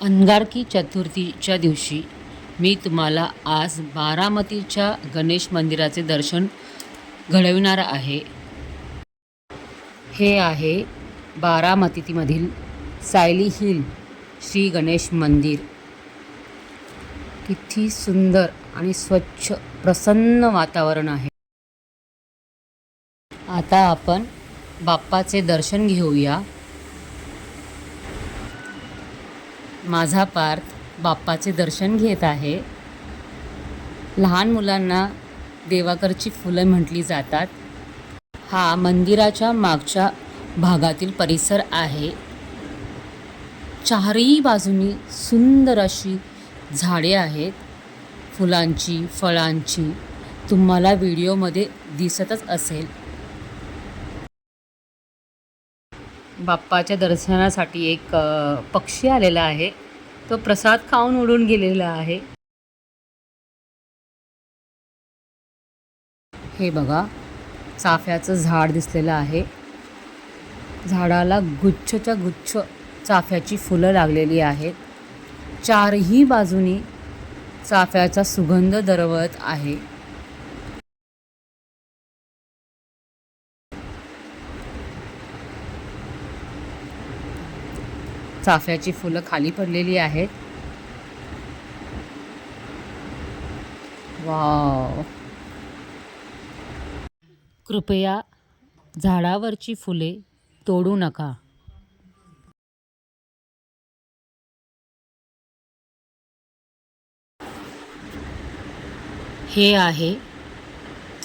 अंगारकी चतुर्थीच्या दिवशी मी तुम्हाला आज बारामतीच्या गणेश मंदिराचे दर्शन घडविणार आहे. हे आहे बारामतीमधील सायली हिल श्री गणेश मंदिर. किती सुंदर आणि स्वच्छ प्रसन्न वातावरण आहे. आता आपण बाप्पाचे दर्शन घेऊया. माझा पार्थ बाप्पाचे दर्शन घेत आहे. लहान मुलांना देवाकरची फुलं म्हटली जातात. हा मंदिराच्या मागच्या भागातील परिसर आहे. चारही बाजूनी सुंदर अशी झाडे आहेत, फुलांची, फळांची. तुम्हाला व्हिडिओमध्ये दिसतच असेल. बाप्पाच्या दर्शनासाठी एक पक्षी आलेला आहे. तो प्रसाद खाऊन उडून गेलेला आहे. हे बघा, चाफ्याचं झाड दिसलेलं आहे. झाडाला गुच्छच्या गुच्छ चाफ्याची फुलं लागलेली आहेत. चारही बाजूनी चाफ्याचा सुगंध दरवळत आहे. चाफ्याची फुलं खाली पडलेली आहेत. वाव! कृपया झाडावरची फुले तोडू नका. हे आहे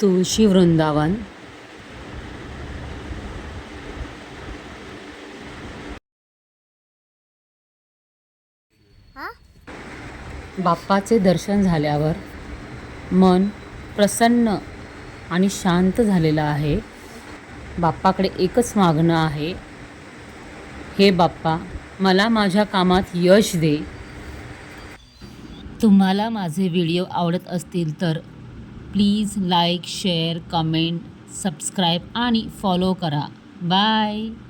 तुळशी वृंदावन. बाप्पाचे दर्शन झाल्यावर मन प्रसन्न आणि शांत झालेलं आहे. बाप्पाकडे एकच मागणं आहे, हे बाप्पा, मला माझ्या कामात यश दे. तुम्हाला माझे व्हिडिओ आवडत असतील तर please like, share, comment, subscribe आणि फॉलो करा. बाय.